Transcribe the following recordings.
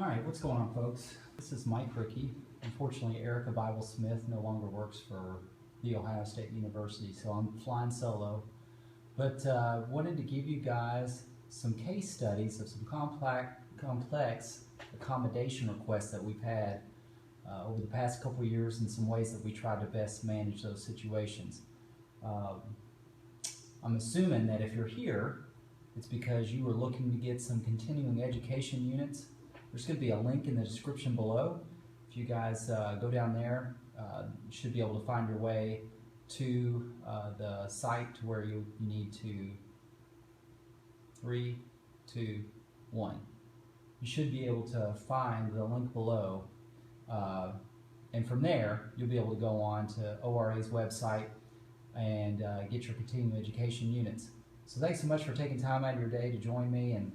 All right, what's going on, folks? This is Mike Rickey. Unfortunately, Erica Bible Smith no longer works for The Ohio State University, so I'm flying solo. But wanted to give you guys some case studies of some complex accommodation requests that we've had over the past couple of years, and some ways that we try to best manage those situations. I'm assuming that if you're here, it's because you were looking to get some continuing education units. There's going to be a link in the description below. If you guys go down there, you should be able to find your way to the site to where you need to. 3, 2, 1. You should be able to find the link below, and from there you'll be able to go on to ORA's website and get your continuing education units. So thanks so much for taking time out of your day to join me and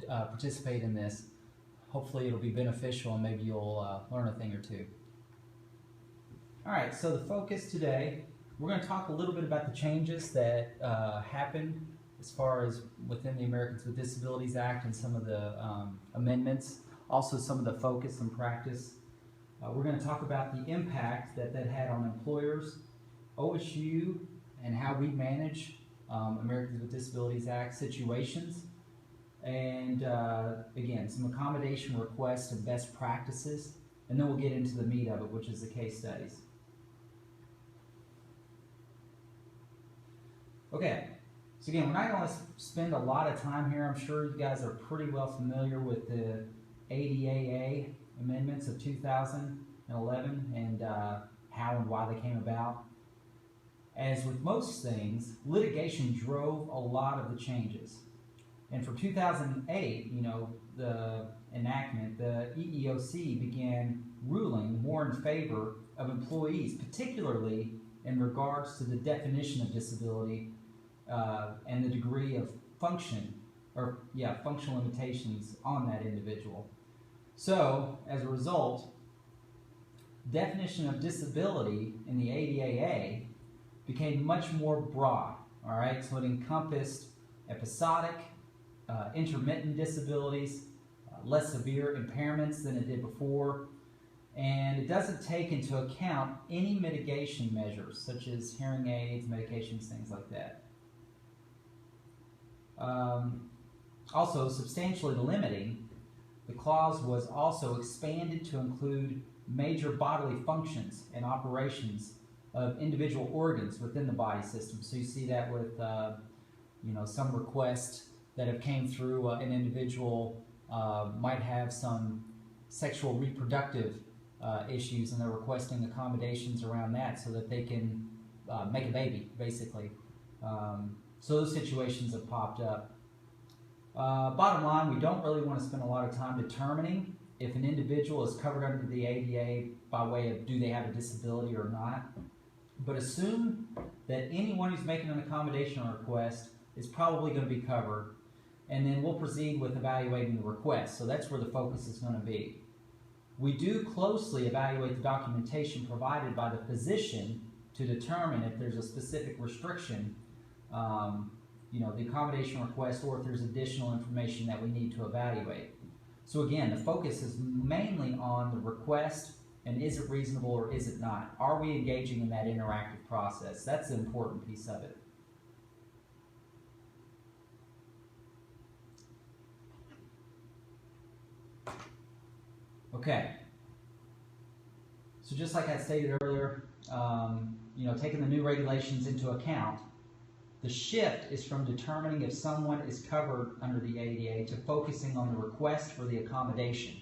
participate in this. Hopefully it'll be beneficial and maybe you'll learn a thing or two. Alright, so the focus today, we're going to talk a little bit about the changes that happened as far as within the Americans with Disabilities Act and some of the amendments, also some of the focus and practice. We're going to talk about the impact that had on employers, OSU, and how we manage Americans with Disabilities Act situations, and again, some accommodation requests and best practices, and then we'll get into the meat of it, which is the case studies. Okay, so again, we're not going to spend a lot of time here. I'm sure you guys are pretty well familiar with the ADAA amendments of 2011 and how and why they came about. As with most things, litigation drove a lot of the changes. And for 2008, the enactment, the EEOC began ruling more in favor of employees, particularly in regards to the definition of disability and the degree of functional limitations on that individual. So, as a result, definition of disability in the ADAA became much more broad, all right? So it encompassed episodic, intermittent disabilities, less severe impairments than it did before, and it doesn't take into account any mitigation measures, such as hearing aids, medications, things like that. Also, substantially limiting, the clause was also expanded to include major bodily functions and operations of individual organs within the body system. So you see that with some requests that have came through. An individual might have some sexual reproductive issues, and they're requesting accommodations around that so that they can make a baby, basically. So those situations have popped up. Bottom line, we don't really want to spend a lot of time determining if an individual is covered under the ADA by way of do they have a disability or not. But assume that anyone who's making an accommodation request is probably going to be covered, and then we'll proceed with evaluating the request. So that's where the focus is going to be. We do closely evaluate the documentation provided by the physician to determine if there's a specific restriction, the accommodation request, or if there's additional information that we need to evaluate. So again, the focus is mainly on the request, and is it reasonable or is it not? Are we engaging in that interactive process? That's the important piece of it. Okay. So just like I stated earlier, taking the new regulations into account, the shift is from determining if someone is covered under the ADA to focusing on the request for the accommodation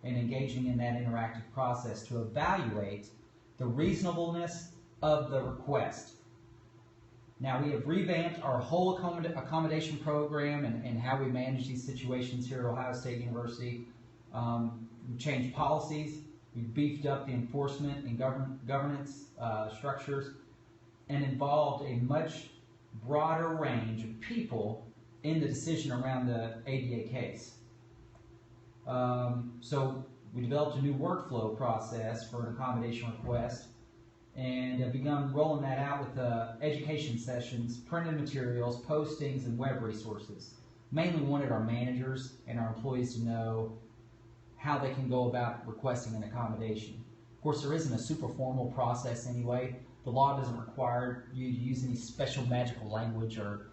and engaging in that interactive process to evaluate the reasonableness of the request. Now, we have revamped our whole accommodation program and how we manage these situations here at Ohio State University. We've changed policies, we've beefed up the enforcement and governance structures, and involved a much broader range of people in the decision around the ADA case. So we developed a new workflow process for an accommodation request and have begun rolling that out with education sessions, printed materials, postings, and web resources. Mainly wanted our managers and our employees to know how they can go about requesting an accommodation. Of course, there isn't a super formal process anyway. The law doesn't require you to use any special magical language or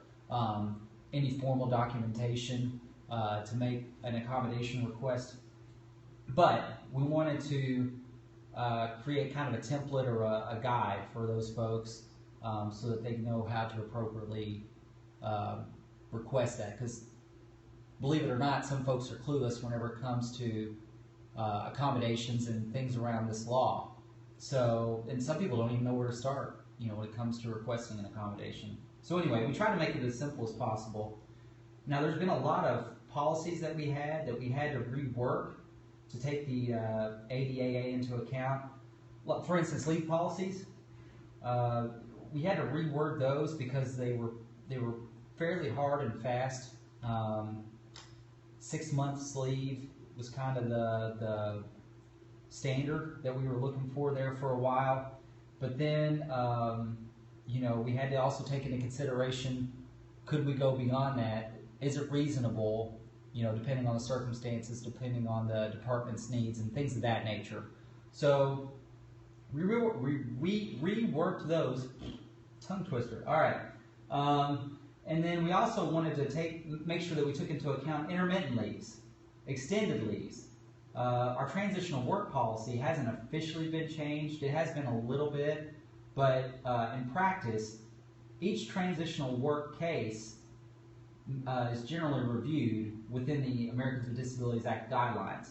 any formal documentation to make an accommodation request. But we wanted to create kind of a template or a guide for those folks so that they know how to appropriately request that. Because believe it or not, some folks are clueless whenever it comes to accommodations and things around this law. So, and some people don't even know where to start, when it comes to requesting an accommodation. So anyway, we try to make it as simple as possible. Now, there's been a lot of policies that we had to rework to take the ADAA into account. For instance, leave policies. We had to reword those because they were fairly hard and fast. 6 months leave was kind of the standard that we were looking for there for a while. But then, we had to also take into consideration, could we go beyond that? Is it reasonable, depending on the circumstances, depending on the department's needs and things of that nature. So we reworked those. Tongue twister. All right. And then we also wanted to make sure that we took into account intermittent leaves, extended leaves. Our transitional work policy hasn't officially been changed. It has been a little bit, but in practice, each transitional work case is generally reviewed within the Americans with Disabilities Act guidelines.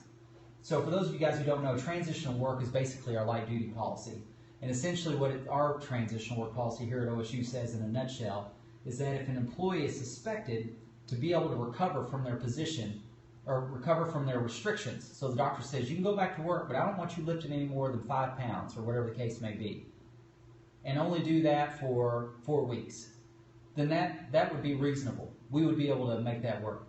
So for those of you guys who don't know, transitional work is basically our light duty policy. And essentially what our transitional work policy here at OSU says in a nutshell is that if an employee is suspected to be able to recover from their position or recover from their restrictions, so the doctor says, you can go back to work, but I don't want you lifting any more than 5 pounds or whatever the case may be, and only do that for 4 weeks, then that would be reasonable. We would be able to make that work.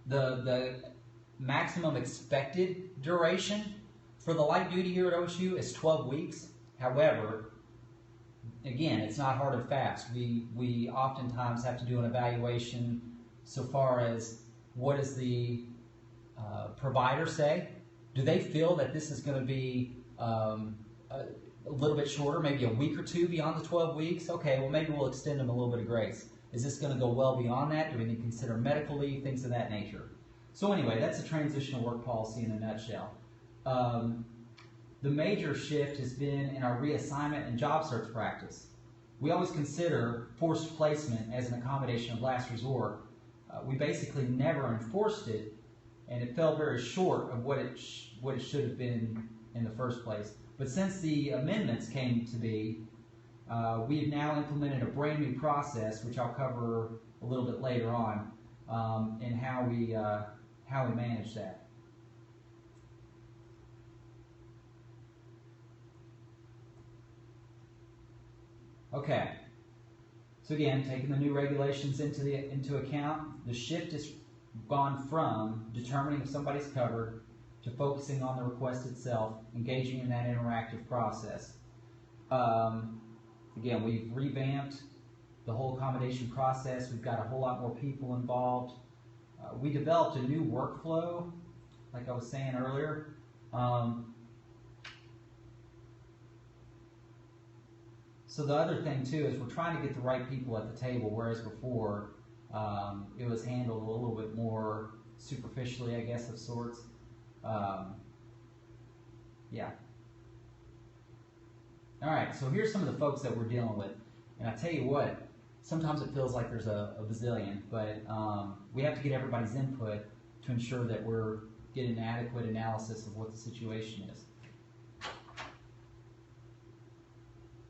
The maximum expected duration for the light duty here at OSU is 12 weeks. However, again, it's not hard and fast. We oftentimes have to do an evaluation so far as what does the provider say? Do they feel that this is going to be a little bit shorter, maybe a week or two beyond the 12 weeks? Okay, well maybe we'll extend them a little bit of grace. Is this going to go well beyond that? Do we need to consider medical leave, things of that nature? So anyway, that's a transitional work policy in a nutshell. The major shift has been in our reassignment and job search practice. We always consider forced placement as an accommodation of last resort. We basically never enforced it, and it fell very short of what it should have been in the first place. But since the amendments came to be, we have now implemented a brand new process, which I'll cover a little bit later on, and how we manage that. Okay, so again, taking the new regulations into account, the shift has gone from determining if somebody's covered to focusing on the request itself, engaging in that interactive process. Again, we've revamped the whole accommodation process. We've got a whole lot more people involved. We developed a new workflow, like I was saying earlier. So the other thing too is we're trying to get the right people at the table, whereas before it was handled a little bit more superficially, I guess, of sorts. Yeah. All right, so here's some of the folks that we're dealing with. And I tell you what, sometimes it feels like there's a bazillion, but we have to get everybody's input to ensure that we're getting an adequate analysis of what the situation is.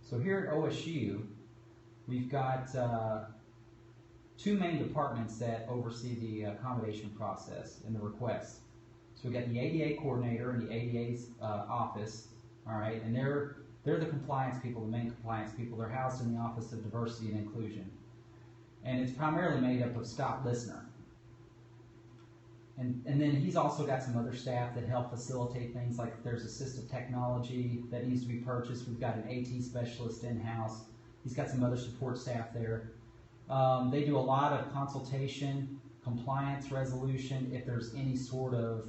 So here at OSU, we've got 2 main departments that oversee the accommodation process and the requests. So we've got the ADA coordinator and the ADA's office, all right, and they're the compliance people, the main compliance people. They're housed in the Office of Diversity and Inclusion. And it's primarily made up of Scott Lissner. And then he's also got some other staff that help facilitate things, like if there's assistive technology that needs to be purchased. We've got an AT specialist in-house. He's got some other support staff there. They do a lot of consultation, compliance resolution, if there's any sort of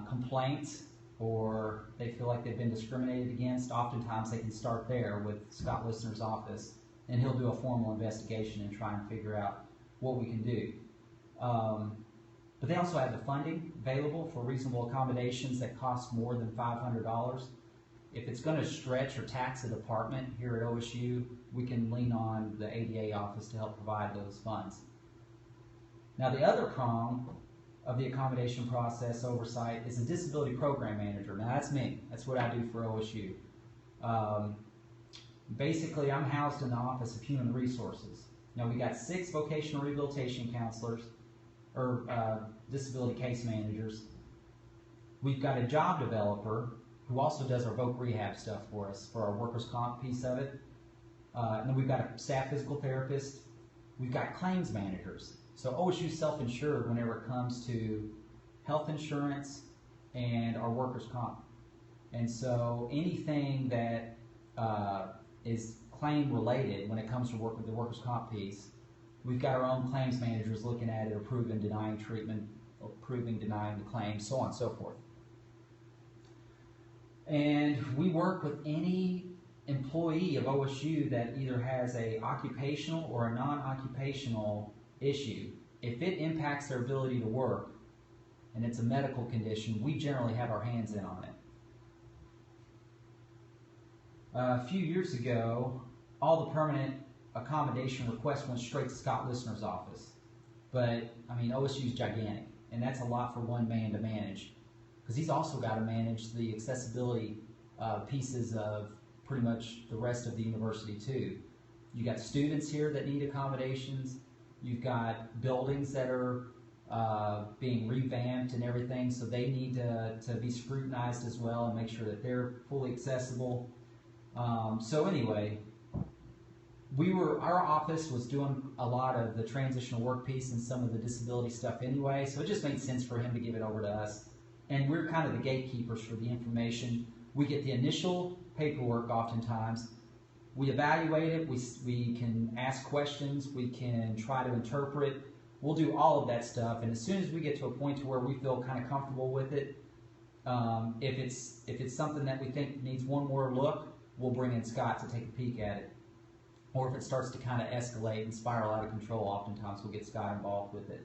complaints, or they feel like they've been discriminated against, oftentimes they can start there with Scott Listener's office, and he'll do a formal investigation and try and figure out what we can do. But they also have the funding available for reasonable accommodations that cost more than $500. If it's going to stretch or tax a department here at OSU, we can lean on the ADA office to help provide those funds. Now, the other prong of the accommodation process oversight is a disability program manager. Now, that's me. That's what I do for OSU. Basically, I'm housed in the Office of Human Resources. Now, we got 6 vocational rehabilitation counselors, or disability case managers. We've got a job developer who also does our voc rehab stuff for us, for our workers' comp piece of it. And then we've got a staff physical therapist. We've got claims managers. So OSU's self-insured whenever it comes to health insurance and our workers' comp. And so anything that is claim related when it comes to work with the workers' comp piece, we've got our own claims managers looking at it, approving, denying treatment, approving, denying the claim, so on and so forth. And we work with any employee of OSU that either has a occupational or a non-occupational issue. If it impacts their ability to work and it's a medical condition, we generally have our hands in on it. A few years ago, all the permanent accommodation requests went straight to Scott Listener's office. But, I mean, OSU's gigantic, and that's a lot for one man to manage, because he's also got to manage the accessibility pieces of pretty much the rest of the university too. You got students here that need accommodations. You've got buildings that are being revamped and everything, so they need to be scrutinized as well and make sure that they're fully accessible. So anyway, our office was doing a lot of the transitional work piece and some of the disability stuff anyway, so it just made sense for him to give it over to us. And we're kind of the gatekeepers for the information. We get the initial paperwork oftentimes. We evaluate it, we can ask questions, we can try to interpret. We'll do all of that stuff, and as soon as we get to a point to where we feel kind of comfortable with it, if it's something that we think needs one more look, we'll bring in Scott to take a peek at it. Or if it starts to kind of escalate and spiral out of control, oftentimes we'll get Scott involved with it.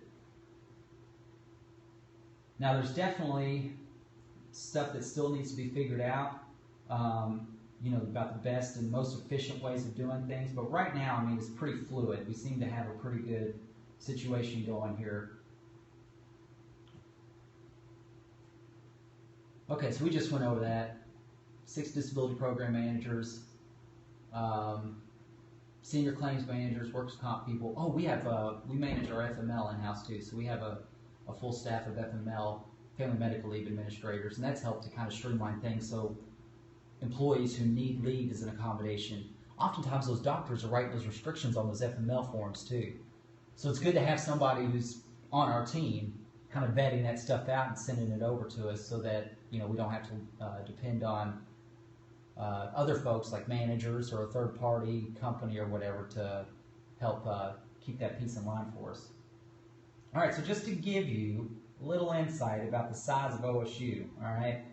Now, there's definitely stuff that still needs to be figured out, about the best and most efficient ways of doing things. But right now, I mean, it's pretty fluid. We seem to have a pretty good situation going here. Okay, so we just went over that. 6 disability program managers, senior claims managers, workers' comp people. Oh, we manage our FML in-house too, so we have a full staff of FML, family medical leave administrators, and that's helped to kind of streamline things so employees who need leave as an accommodation, oftentimes those doctors are writing those restrictions on those FML forms too. So it's good to have somebody who's on our team kind of vetting that stuff out and sending it over to us so that we don't have to depend on other folks like managers or a third-party company or whatever to help keep that piece in line for us. All right, so just to give you a little insight about the size of OSU, all right?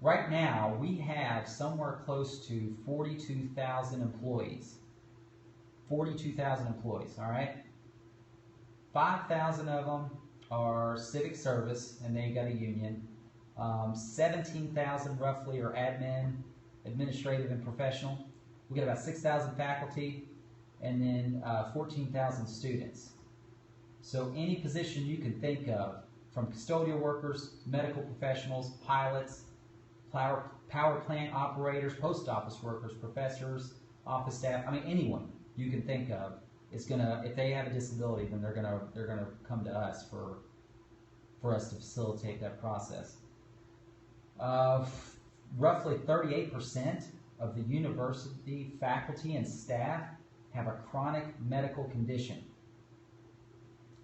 Right now, we have somewhere close to 42,000 employees. 42,000 employees, all right? 5,000 of them are civic service, and they got a union. 17,000 roughly are admin, administrative, and professional. We got about 6,000 faculty, and then 14,000 students. So any position you can think of, from custodial workers, medical professionals, pilots, power plant operators, post office workers, professors, office staff, I mean anyone you can think of is gonna, if they have a disability, then they're gonna come to us for us to facilitate that process. Roughly 38% of the university faculty and staff have a chronic medical condition.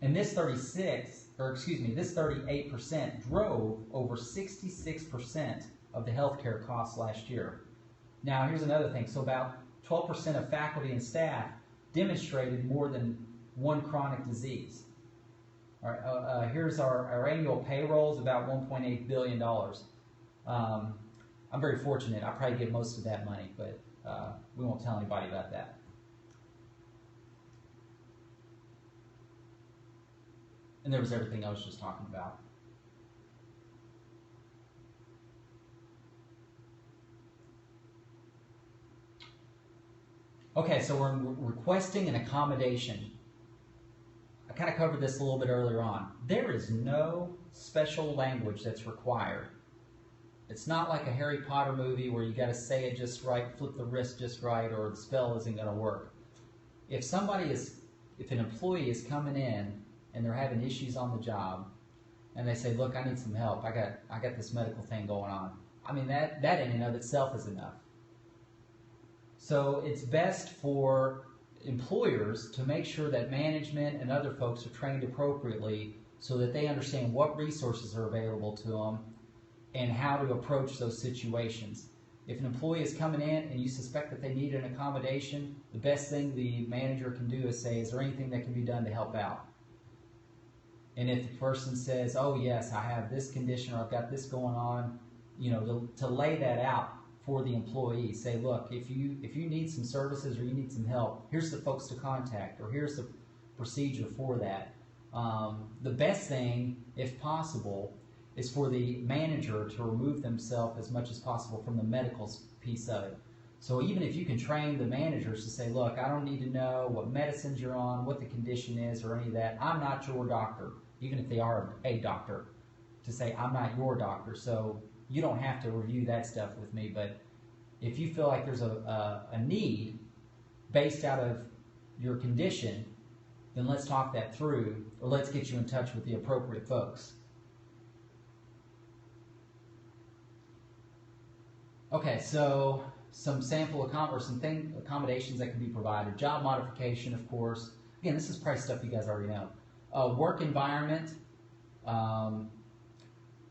And this 38% drove over 66% of the healthcare costs last year. Now, here's another thing. So about 12% of faculty and staff demonstrated more than one chronic disease. All right, here's our annual payroll is about $1.8 billion. I'm very fortunate. I probably get most of that money, but we won't tell anybody about that. And there was everything I was just talking about. Okay, so we're requesting an accommodation. I kind of covered this a little bit earlier on. There is no special language that's required. It's not like a Harry Potter movie where you got to say it just right, flip the wrist just right, or the spell isn't going to work. If an employee is coming in and they're having issues on the job, and they say, "Look, I need some help. I got this medical thing going on." I mean, that in and of itself is enough. So it's best for employers to make sure that management and other folks are trained appropriately so that they understand what resources are available to them and how to approach those situations. If an employee is coming in and you suspect that they need an accommodation, the best thing the manager can do is say, "Is there anything that can be done to help out?" And if the person says, "Oh yes, I have this condition or I've got this going on," to lay that out for the employee. Say, "Look, if you need some services or you need some help, here's the folks to contact, or here's the procedure for that." The best thing, if possible, is for the manager to remove themselves as much as possible from the medical piece of it. So even if you can train the managers to say, "Look, I don't need to know what medicines you're on, what the condition is, or any of that. I'm not your doctor," even if they are a doctor, to say, "I'm not your doctor, so you don't have to review that stuff with me, but if you feel like there's a need based out of your condition, then let's talk that through, or let's get you in touch with the appropriate folks." Okay, so some sample accommodations that can be provided. Job modification, of course. Again, this is probably stuff you guys already know. Work environment, and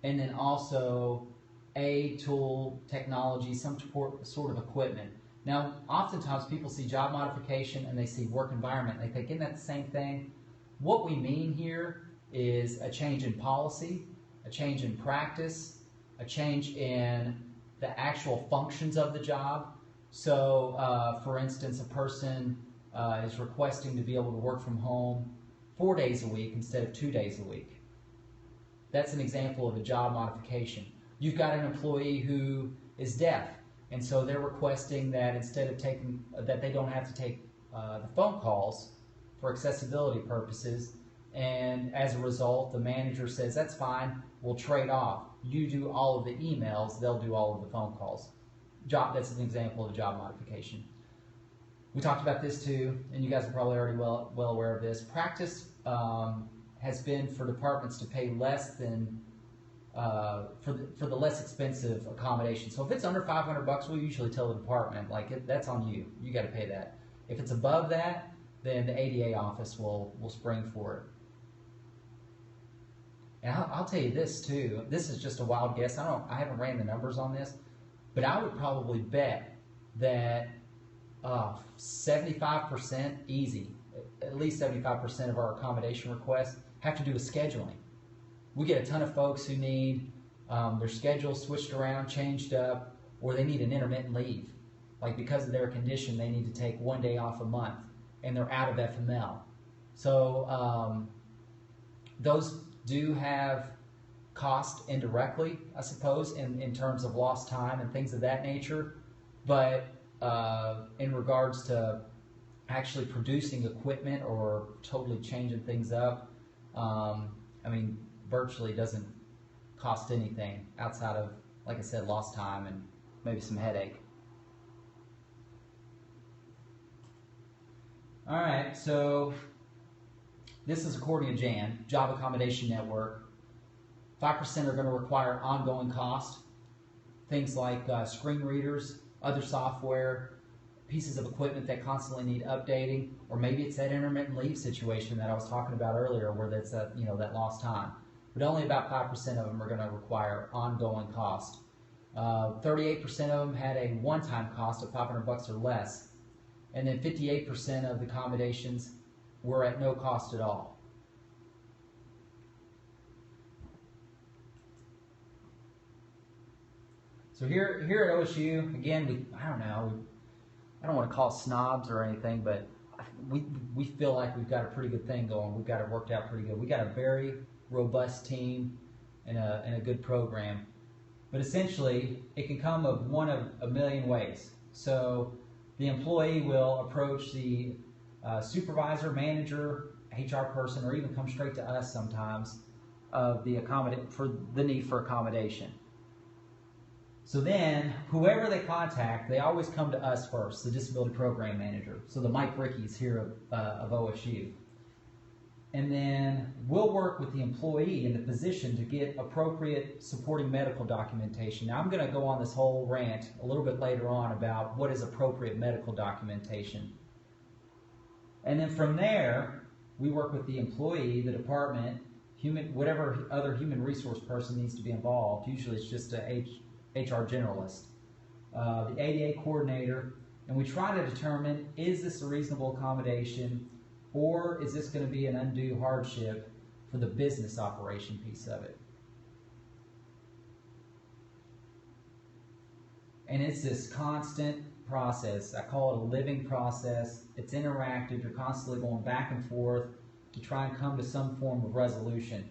then also aid, tool, technology, some sort of equipment. Now, oftentimes people see job modification and they see work environment and they think, "Isn't that the same thing?" What we mean here is a change in policy, a change in practice, a change in the actual functions of the job. So, for instance, a person is requesting to be able to work from home 4 days a week instead of 2 days a week. That's an example of a job modification. You've got an employee who is deaf, and so they're requesting that instead of that they don't have to take the phone calls for accessibility purposes, and as a result, the manager says, "That's fine, we'll trade off. You do all of the emails, they'll do all of the phone calls." That's an example of a job modification. We talked about this too, and you guys are probably already well aware of this. Practice has been for departments to pay less than for the less expensive accommodation. So if it's under $500, we'll usually tell the department, like, that's on you. You got to pay that. If it's above that, then the ADA office will spring for it. And I'll tell you this too. This is just a wild guess. I haven't ran the numbers on this, but I would probably bet that 75% easy, at least 75% of our accommodation requests have to do with scheduling. We get a ton of folks who need their schedule switched around, changed up, or they need an intermittent leave. Like, because of their condition, they need to take 1 day off a month, and they're out of FML. So those do have cost indirectly, I suppose, in terms of lost time and things of that nature. But in regards to actually producing equipment or totally changing things up, I mean, virtually doesn't cost anything outside of, like I said, lost time and maybe some headache. All right, so this is according to Jan, Job Accommodation Network. 5% are going to require ongoing cost. Things like screen readers, other software, pieces of equipment that constantly need updating, or maybe it's that intermittent leave situation that I was talking about earlier, where that's that lost time. But only about 5% of them are going to require ongoing cost. 38% of them had a one-time cost of $500 or less, and then 58% of the accommodations were at no cost at all. So here at OSU, again, I don't want to call us snobs or anything, but we feel like we've got a pretty good thing going. We've got it worked out pretty good. We got a very robust team and a good program. But essentially, it can come of one of a million ways. So the employee will approach the supervisor, manager, HR person, or even come straight to us sometimes of for the need for accommodation. So then, whoever they contact, they always come to us first, the disability program manager. So the Mike Rickies here of OSU. And then we'll work with the employee in the position to get appropriate supporting medical documentation. Now I'm going to go on this whole rant a little bit later on about what is appropriate medical documentation. And then from there, we work with the employee, the department, whatever other human resource person needs to be involved. Usually it's just a HR generalist, the ADA coordinator, and we try to determine, is this a reasonable accommodation, or is this going to be an undue hardship for the business operation piece of it? And it's this constant process. I call it a living process. It's interactive. You're constantly going back and forth to try and come to some form of resolution.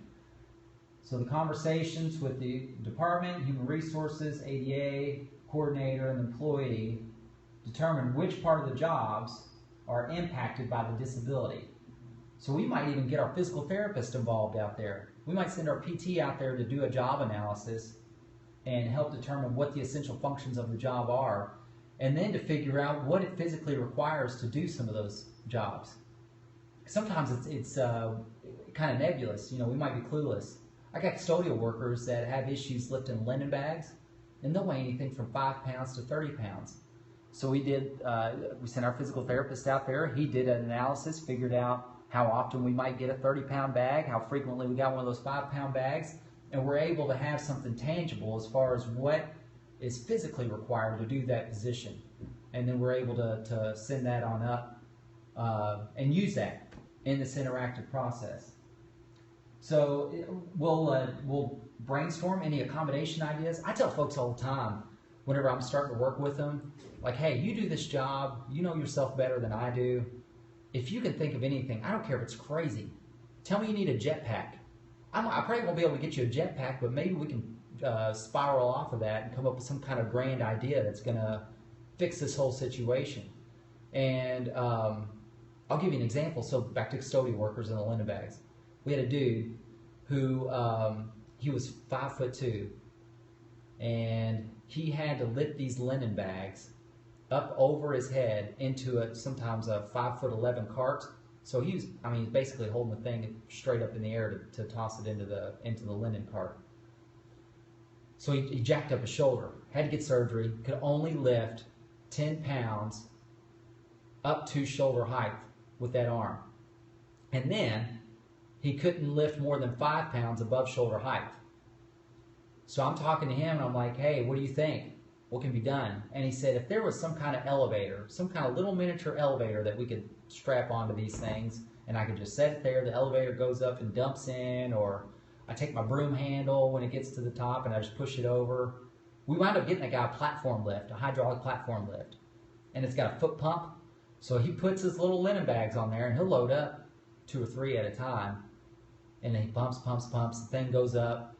So the conversations with the department, human resources, ADA, coordinator, and employee determine which part of the jobs are impacted by the disability. So we might even get our physical therapist involved out there. We might send our PT out there to do a job analysis and help determine what the essential functions of the job are, and then to figure out what it physically requires to do some of those jobs. Sometimes it's kind of nebulous. You know, we might be clueless. I got custodial workers that have issues lifting linen bags, and they'll weigh anything from 5 pounds to 30 pounds. So we sent our physical therapist out there. He did an analysis, figured out how often we might get a 30-pound bag, how frequently we got one of those 5-pound bags, and we're able to have something tangible as far as what is physically required to do that position. And then we're able to send that on up and use that in this interactive process. So we'll brainstorm any accommodation ideas. I tell folks all the time, whenever I'm starting to work with them, like, hey, you do this job, you know yourself better than I do. If you can think of anything, I don't care if it's crazy, tell me you need a jetpack. I probably won't be able to get you a jetpack, but maybe we can spiral off of that and come up with some kind of grand idea that's going to fix this whole situation. And I'll give you an example. So back to custodial workers and the linen bags. We had a dude who, he was 5'2", and he had to lift these linen bags up over his head into sometimes a 5'11" cart. So he's basically holding the thing straight up in the air to toss it into the linen cart. So he jacked up his shoulder, had to get surgery, could only lift 10 pounds up to shoulder height with that arm. And then he couldn't lift more than 5 pounds above shoulder height. So I'm talking to him and I'm like, hey, what do you think? What can be done? And he said, if there was some kind of elevator, some kind of little miniature elevator that we could strap onto these things, and I could just set it there, the elevator goes up and dumps in, or I take my broom handle when it gets to the top and I just push it over. We wound up getting that guy a platform lift, a hydraulic platform lift. And it's got a foot pump. So he puts his little linen bags on there and he'll load up 2 or 3 at a time. And then he pumps, the thing goes up.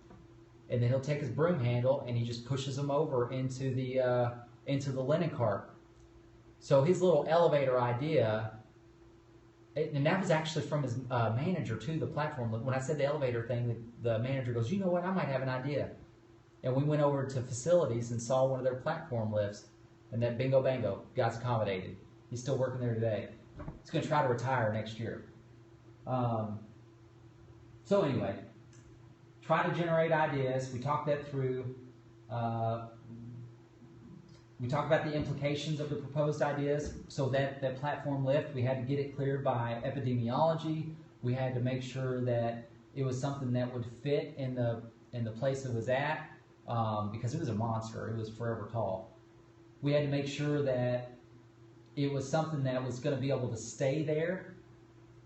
And then he'll take his broom handle and he just pushes them over into the linen cart. So his little elevator idea, and that was actually from his manager too, the platform. When I said the elevator thing, the manager goes, you know what, I might have an idea. And we went over to facilities and saw one of their platform lifts, and that bingo bango, guy's accommodated. He's still working there today. He's going to try to retire next year. So anyway, try to generate ideas. We talked that through. We talked about the implications of the proposed ideas. So that platform lift, we had to get it cleared by epidemiology. We had to make sure that it was something that would fit in the place it was at, because it was a monster. It was forever tall. We had to make sure that it was something that was going to be able to stay there,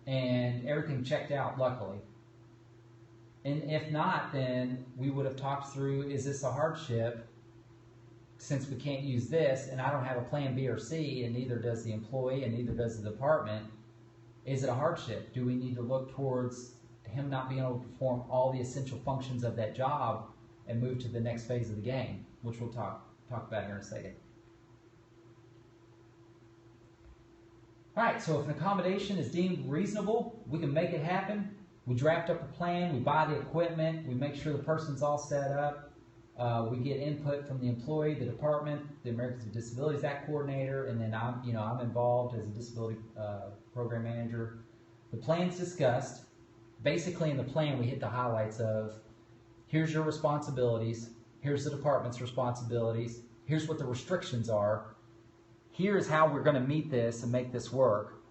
and everything checked out, luckily. And if not, then we would have talked through, is this a hardship? since we can't use this and I don't have a plan B or C, and neither does the employee and neither does the department, is it a hardship? Do we need to look towards him not being able to perform all the essential functions of that job and move to the next phase of the game, which we'll talk about here in a second. All right, so if an accommodation is deemed reasonable, we can make it happen. We draft up a plan, we buy the equipment, we make sure the person's all set up. We get input from the employee, the department, the Americans with Disabilities Act coordinator, and then I'm involved as a disability program manager. The plan's discussed. Basically, in the plan, we hit the highlights of here's your responsibilities, here's the department's responsibilities, here's what the restrictions are, here's how we're going to meet this and make this work.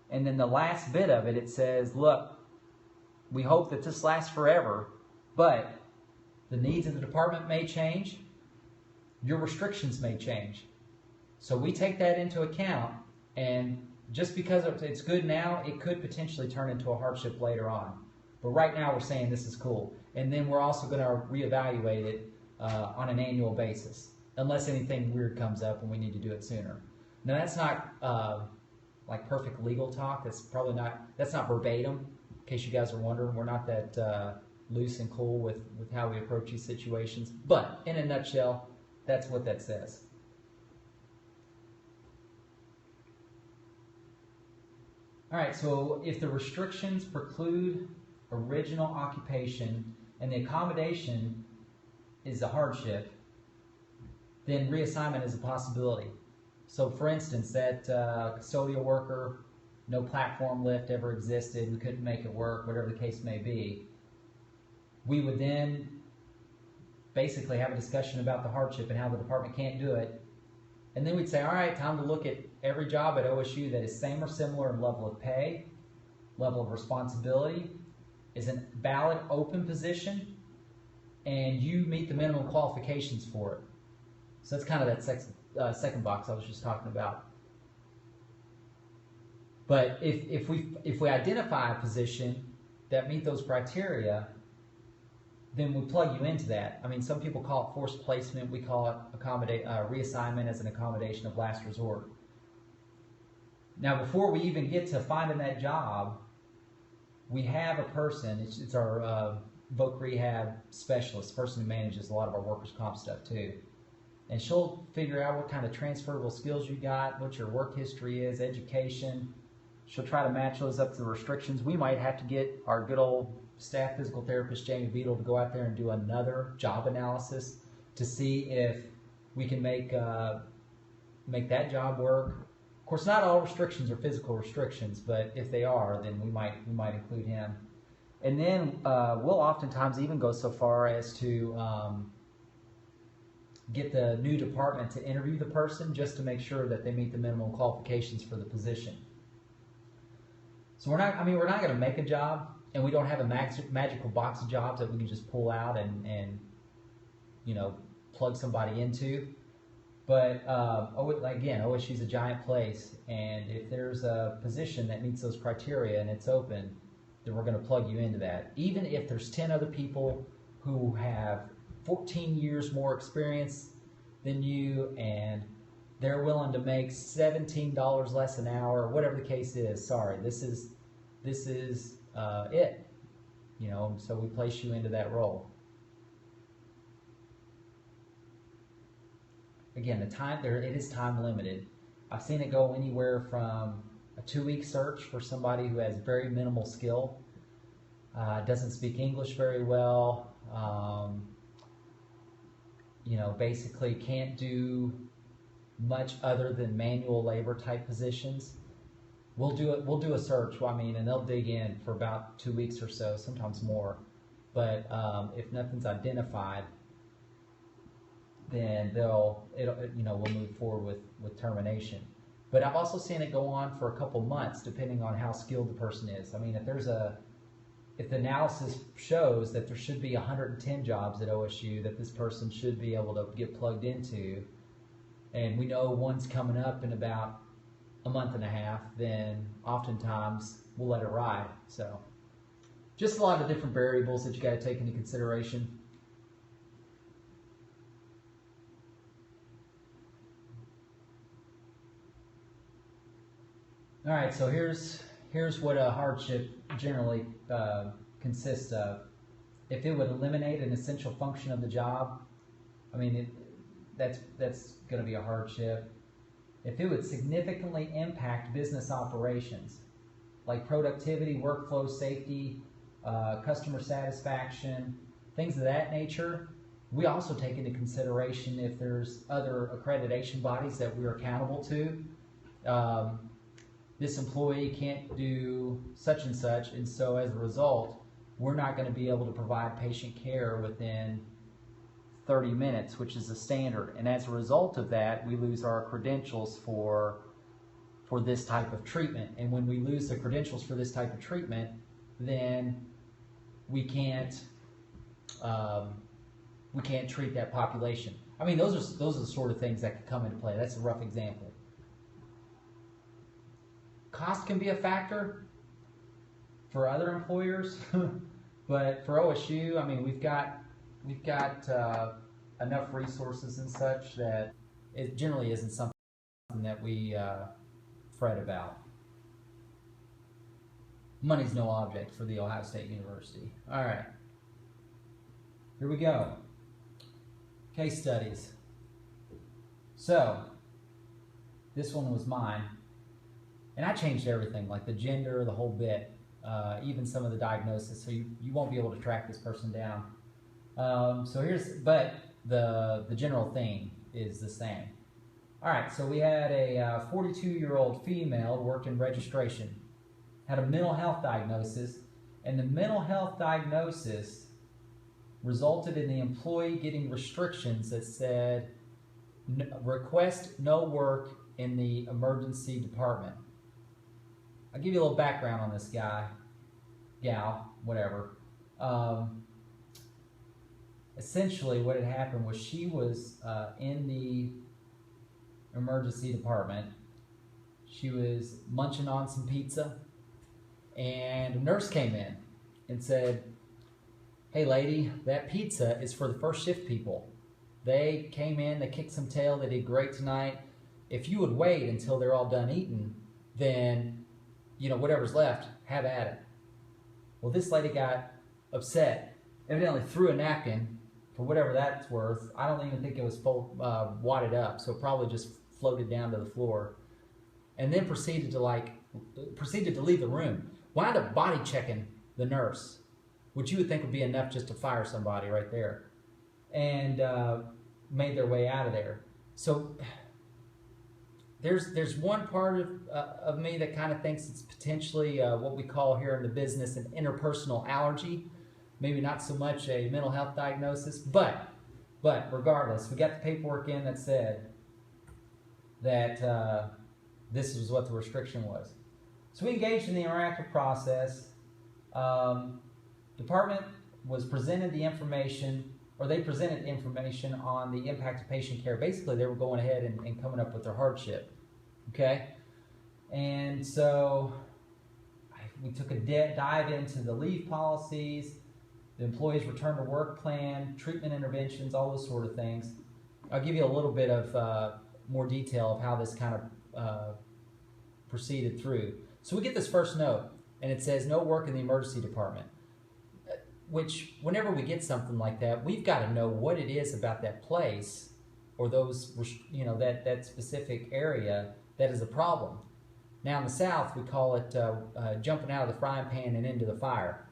And then the last bit of it, it says, look, we hope that this lasts forever, but the needs of the department may change, your restrictions may change. So we take that into account, and just because it's good now, it could potentially turn into a hardship later on. But right now we're saying this is cool. And then we're also going to reevaluate it on an annual basis, unless anything weird comes up and we need to do it sooner. Now that's not like perfect legal talk. That's not verbatim, in case you guys are wondering. We're not that loose and cool with how we approach these situations. But in a nutshell, that's what that says. All right, so if the restrictions preclude original occupation and the accommodation is a hardship, then reassignment is a possibility. So for instance, that custodial worker, no platform lift ever existed, we couldn't make it work, whatever the case may be, we would then basically have a discussion about the hardship and how the department can't do it. And then we'd say, all right, time to look at every job at OSU that is same or similar in level of pay, level of responsibility, is a valid open position, and you meet the minimum qualifications for it. So that's kind of that second box I was just talking about. But if we identify a position that meet those criteria, then we plug you into that. I mean, some people call it forced placement. We call it reassignment as an accommodation of last resort. Now, before we even get to finding that job, we have a person. It's our voc rehab specialist, person who manages a lot of our workers' comp stuff too. And she'll figure out what kind of transferable skills you got, what your work history is, education. She'll try to match those up to the restrictions. We might have to get our good old staff physical therapist, Jamie Beadle, to go out there and do another job analysis to see if we can make that job work. Of course, not all restrictions are physical restrictions, but if they are, then we might include him. And then we'll oftentimes even go so far as to get the new department to interview the person just to make sure that they meet the minimum qualifications for the position. So we're not going to make a job, and we don't have a magical box of jobs that we can just pull out and plug somebody into. But again, OSU is a giant place, and if there's a position that meets those criteria and it's open, then we're going to plug you into that. Even if there's 10 other people who have 14 years more experience than you, and they're willing to make $17 less an hour, whatever the case is. Sorry, this is it. So we place you into that role. Again, it is time limited. I've seen it go anywhere from a 2-week search for somebody who has very minimal skill, doesn't speak English very well, basically can't do much other than manual labor type positions. We'll do a search, and they'll dig in for about 2 weeks or so, sometimes more. But if nothing's identified, then we'll move forward with termination. But I've also seen it go on for a couple months, depending on how skilled the person is. I mean, if the analysis shows that there should be 110 jobs at OSU that this person should be able to get plugged into, and we know one's coming up in about a month and a half, then oftentimes we'll let it ride. So just a lot of different variables that you got to take into consideration. All right, so here's what a hardship generally consists of. If it would eliminate an essential function of the job, I mean, that's going to be a hardship. If it would significantly impact business operations, like productivity, workflow, safety, customer satisfaction, things of that nature, we also take into consideration if there's other accreditation bodies that we're accountable to. This employee can't do such and such, and so as a result, we're not going to be able to provide patient care within 30 minutes, which is the standard. And as a result of that, we lose our credentials for this type of treatment. And when we lose the credentials for this type of treatment, then we can't treat that population. I mean, those are the sort of things that could come into play. That's a rough example. Cost can be a factor for other employers, but for OSU, I mean, we've got enough resources and such that it generally isn't something that we fret about. Money's no object for the Ohio State University. All right, here we go. Case studies. So this one was mine, and I changed everything, like the gender, the whole bit, even some of the diagnosis, so you won't be able to track this person down. But the general theme is the same. All right, so we had a 42-year-old female who worked in registration, had a mental health diagnosis, and the mental health diagnosis resulted in the employee getting restrictions that said, request no work in the emergency department. I'll give you a little background on this guy, gal, whatever. Essentially what had happened was she was in the emergency department. She was munching on some pizza, and a nurse came in and said, hey lady, that pizza is for the first shift people. They came in, they kicked some tail, they did great tonight. If you would wait until they're all done eating, then, you know, whatever's left, have at it. Well, this lady got upset, evidently threw a napkin, for whatever that's worth. I don't even think it was wadded up, so it probably just floated down to the floor. And then proceeded to leave the room. Wound up body checking the nurse, which you would think would be enough just to fire somebody right there, and made their way out of there. So there's one part of me that kind of thinks it's potentially what we call here in the business an interpersonal allergy. Maybe not so much a mental health diagnosis, but regardless, we got the paperwork in that said that this was what the restriction was. So we engaged in the interactive process. Department was presented the information, or they presented information on the impact of patient care. Basically, they were going ahead and coming up with their hardship, okay? And so we took a dive into the leave policies, the employee's return to work plan, treatment interventions, all those sort of things. I'll give you a little bit of more detail of how this kind of proceeded through. So we get this first note, and it says no work in the emergency department. Which, whenever we get something like that, we've got to know what it is about that place or those, you know, that specific area that is a problem. Now in the South, we call it jumping out of the frying pan and into the fire.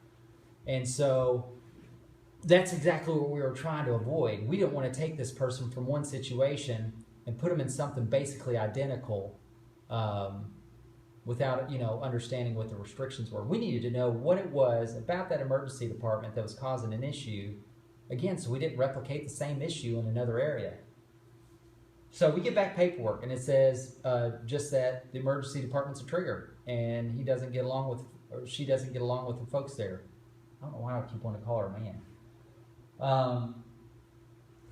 And so that's exactly what we were trying to avoid. We didn't want to take this person from one situation and put them in something basically identical without, you know, understanding what the restrictions were. We needed to know what it was about that emergency department that was causing an issue, again, so we didn't replicate the same issue in another area. So we get back paperwork, and it says just that the emergency department's a trigger, and he doesn't get along with, or she doesn't get along with the folks there. I don't know why I keep wanting to call her a man.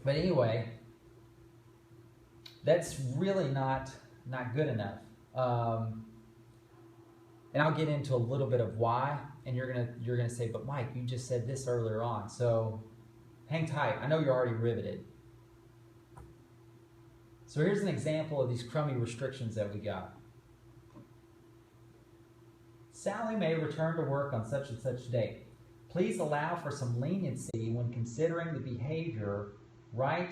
But anyway, that's really not good enough. And I'll get into a little bit of why, and you're gonna say, but Mike, you just said this earlier on, so hang tight. I know you're already riveted. So here's an example of these crummy restrictions that we got. Sally may return to work on such and such date. Please allow for some leniency when considering the behavior right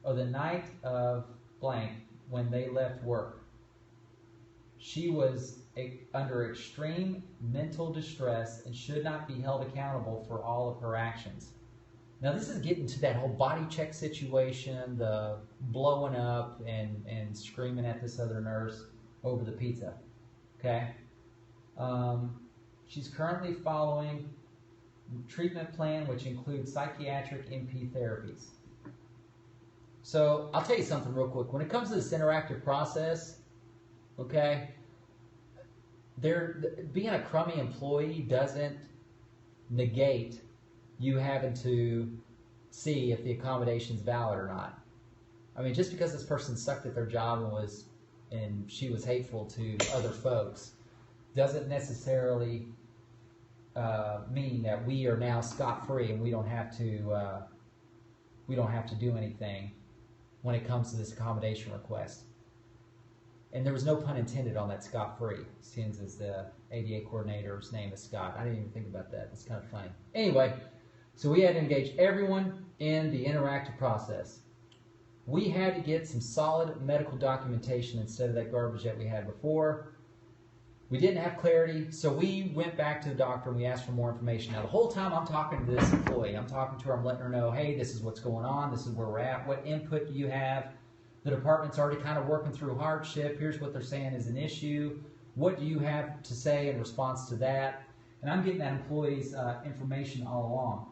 or the night of blank when they left work. She was under extreme mental distress and should not be held accountable for all of her actions. Now this is getting to that whole body check situation, the blowing up and screaming at this other nurse over the pizza. Okay? She's currently following treatment plan which includes psychiatric MP therapies. So I'll tell you something real quick. When it comes to this interactive process, okay, being a crummy employee doesn't negate you having to see if the accommodation's valid or not. I mean, just because this person sucked at their job and she was hateful to other folks doesn't necessarily mean that we are now scot-free and we don't have to do anything when it comes to this accommodation request. And there was no pun intended on that scot-free, since as the ADA coordinator's name is Scott. I didn't even think about that. That's kind of funny. Anyway, so we had to engage everyone in the interactive process. We had to get some solid medical documentation instead of that garbage that we had before. We didn't have clarity, so we went back to the doctor and we asked for more information. Now, the whole time I'm talking to this employee, I'm talking to her, I'm letting her know, hey, this is what's going on, this is where we're at, what input do you have? The department's already kind of working through hardship. Here's what they're saying is an issue. What do you have to say in response to that? And I'm getting that employee's information all along.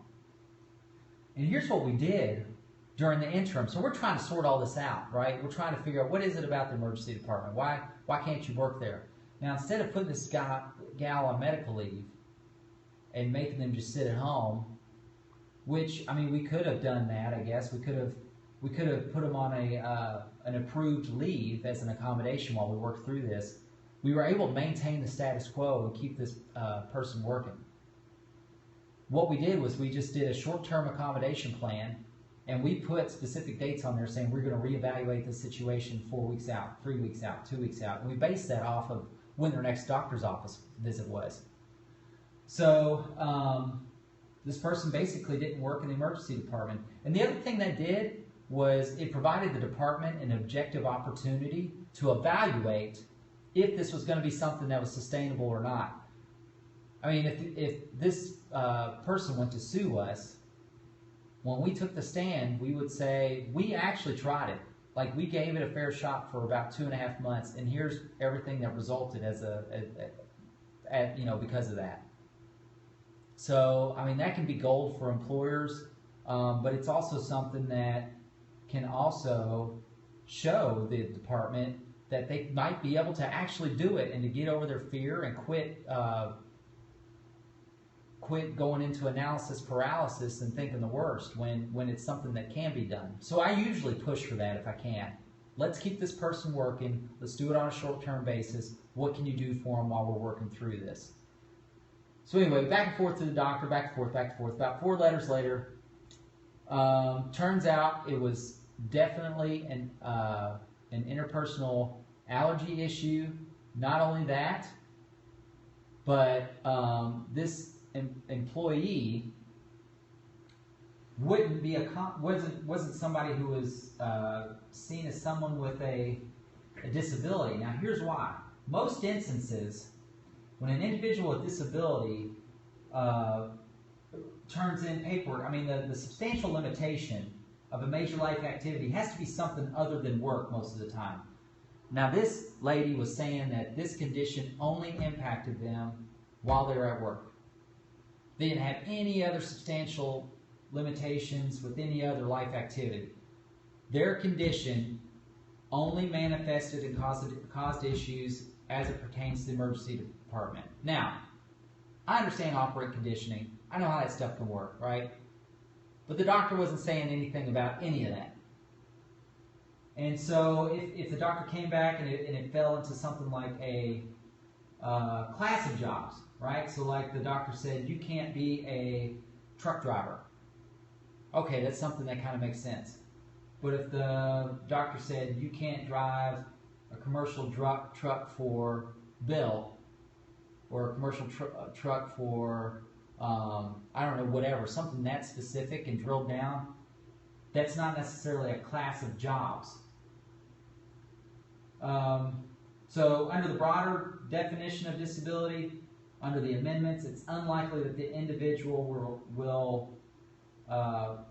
And here's what we did during the interim. So we're trying to sort all this out, right? We're trying to figure out what is it about the emergency department? Why can't you work there? Now, instead of putting this gal on medical leave and making them just sit at home, which, I mean, we could have done that, I guess. We could have put them on an approved leave as an accommodation while we worked through this. We were able to maintain the status quo and keep this person working. What we did was we just did a short-term accommodation plan, and we put specific dates on there saying we're going to reevaluate this situation 4 weeks out, 3 weeks out, 2 weeks out. And we based that off of when their next doctor's office visit was. So this person basically didn't work in the emergency department. And the other thing that did was it provided the department an objective opportunity to evaluate if this was going to be something that was sustainable or not. I mean, if this person went to sue us, when we took the stand, we would say, we actually tried it. Like, we gave it a fair shot for about 2.5 months, and here's everything that resulted because of that. So, I mean, that can be gold for employers, but it's also something that can also show the department that they might be able to actually do it and to get over their fear and quit going into analysis paralysis and thinking the worst when it's something that can be done. So I usually push for that if I can. Let's keep this person working. Let's do it on a short-term basis. What can you do for them while we're working through this? So anyway, back and forth to the doctor, back and forth, back and forth. About 4 letters later, turns out it was definitely an interpersonal allergy issue. Not only that, but this employee wasn't somebody who was seen as someone with a disability. Now, here's why. Most instances, when an individual with disability turns in paperwork, I mean, the substantial limitation of a major life activity has to be something other than work most of the time. Now, this lady was saying that this condition only impacted them while they were at work. They didn't have any other substantial limitations with any other life activity. Their condition only manifested and caused issues as it pertains to the emergency department. Now, I understand operant conditioning. I know how that stuff can work, right? But the doctor wasn't saying anything about any of that. And so if the doctor came back and it fell into something like a class of jobs, right? So like the doctor said, you can't be a truck driver. Okay, that's something that kind of makes sense. But if the doctor said, you can't drive a commercial truck for Bill, or a commercial truck for, I don't know, whatever, something that specific and drilled down, that's not necessarily a class of jobs. So under the broader definition of disability, under the amendments, it's unlikely that the individual will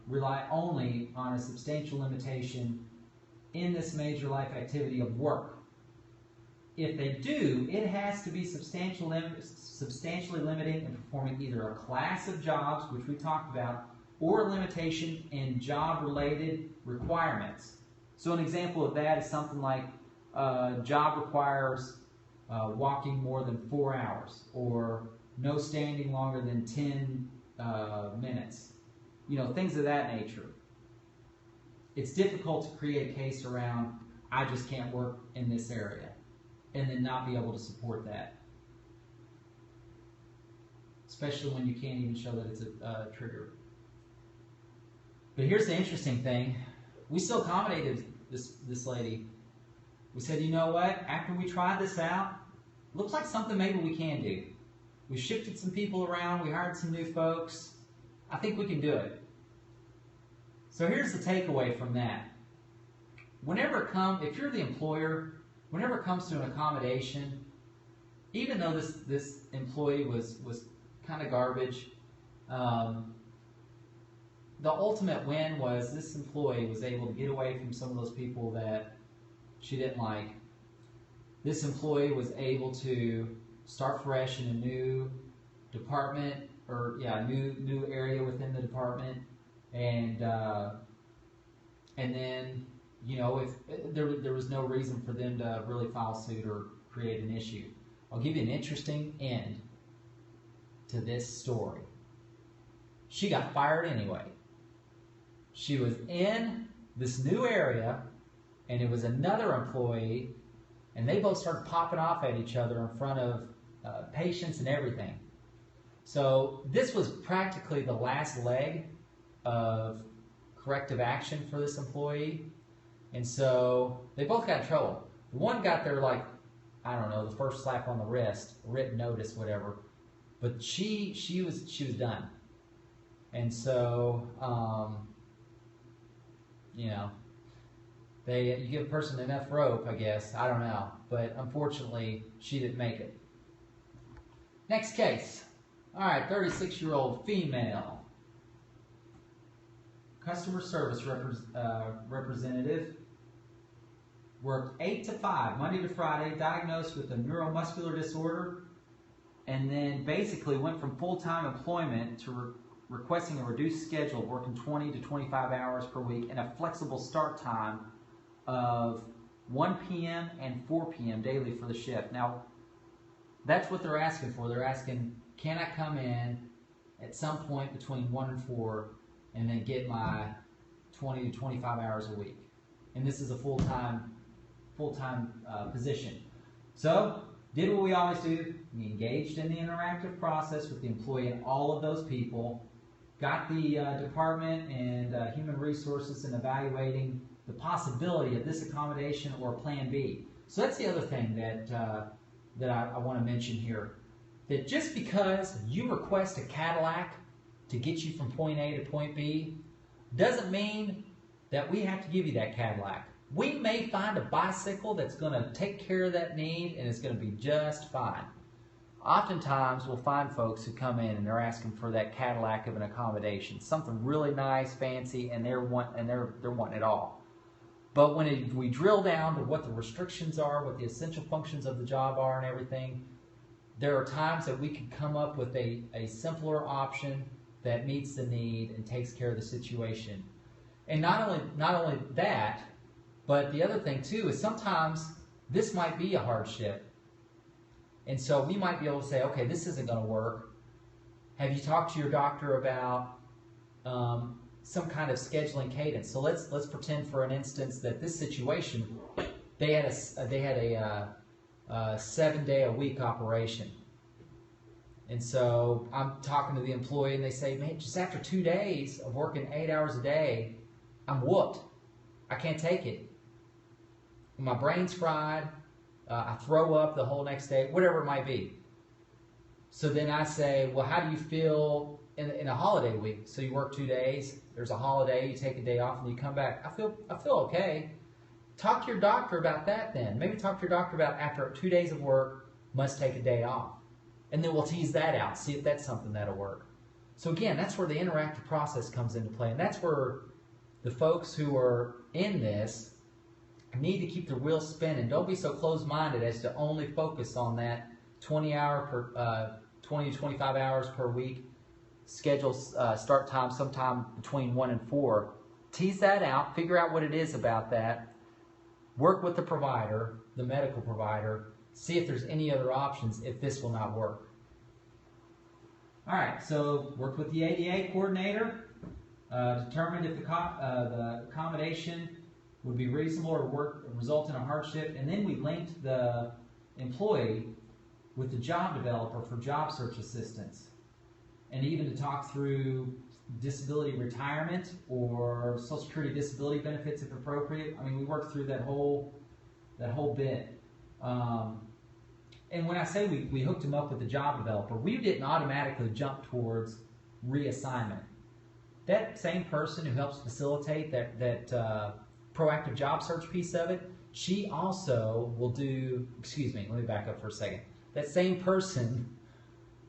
rely only on a substantial limitation in this major life activity of work. If they do, it has to be substantially limiting in performing either a class of jobs, which we talked about, or a limitation in job-related requirements. So an example of that is something like job requires walking more than 4 hours, or no standing longer than 10 minutes. You know, things of that nature. It's difficult to create a case around, I just can't work in this area, and then not be able to support that. Especially when you can't even show that it's a trigger. But here's the interesting thing. We still accommodated this lady. We said, you know what? After we tried this out, looks like something maybe we can do. We shifted some people around. We hired some new folks. I think we can do it. So here's the takeaway from that. If you're the employer, whenever it comes to an accommodation, even though this employee was kind of garbage, the ultimate win was this employee was able to get away from some of those people that she didn't like. This employee was able to start fresh in a new department, or new area within the department, and then, you know, if there was no reason for them to really file suit or create an issue. I'll give you an interesting end to this story. She got fired anyway. She was in this new area, and it was another employee, and they both started popping off at each other in front of patients and everything. So this was practically the last leg of corrective action for this employee, and so they both got in trouble. One got their, like, I don't know, the first slap on the wrist, written notice, whatever, but she was done. And so you know, you give a person enough rope, I guess, I don't know, but unfortunately she didn't make it. Next case. All right, 36-year-old female. Customer service representative. Worked 8 to 5, Monday to Friday, diagnosed with a neuromuscular disorder, and then basically went from full-time employment to requesting a reduced schedule of working 20 to 25 hours per week and a flexible start time of 1 p.m. and 4 p.m. daily for the shift. Now, that's what they're asking for. They're asking, can I come in at some point between 1 and 4 and then get my 20 to 25 hours a week? And this is a full-time position. So, did what we always do. We engaged in the interactive process with the employee and all of those people, got the department and human resources in evaluating the possibility of this accommodation or plan B. So that's the other thing that I want to mention here. That just because you request a Cadillac to get you from point A to point B doesn't mean that we have to give you that Cadillac. We may find a bicycle that's going to take care of that need and it's going to be just fine. Oftentimes we'll find folks who come in and they're asking for that Cadillac of an accommodation, something really nice, fancy, and they're wanting it all. But when we drill down to what the restrictions are, what the essential functions of the job are and everything, there are times that we can come up with a simpler option that meets the need and takes care of the situation. And not only that, but the other thing too is sometimes this might be a hardship. And so we might be able to say, okay, this isn't going to work. Have you talked to your doctor about some kind of scheduling cadence? So let's pretend for an instance that this situation, they had a 7-day-a-week operation. And so I'm talking to the employee and they say, man, just after 2 days of working 8 hours a day, I'm whooped. I can't take it. My brain's fried. I throw up the whole next day, whatever it might be. So then I say, well, how do you feel in a holiday week? So you work 2 days, there's a holiday, you take a day off, and you come back. I feel okay. Talk to your doctor about that then. Maybe talk to your doctor about after 2 days of work, must take a day off. And then we'll tease that out, see if that's something that'll work. So again, that's where the interactive process comes into play. And that's where the folks who are in this need to keep the wheels spinning. Don't be so closed-minded as to only focus on that 20 to 25 hours per week schedule start time sometime between 1 and 4. Tease that out, figure out what it is about that, work with the provider, the medical provider, see if there's any other options if this will not work. All right, so worked with the ADA coordinator, determined if the accommodation would be reasonable or result in a hardship, and then we linked the employee with the job developer for job search assistance, and even to talk through disability retirement or Social Security disability benefits if appropriate. I mean, we worked through that whole bit. And when I say we hooked him up with the job developer, we didn't automatically jump towards reassignment. That same person who helps facilitate that proactive job search piece of it, she also will do, excuse me, let me back up for a second. That same person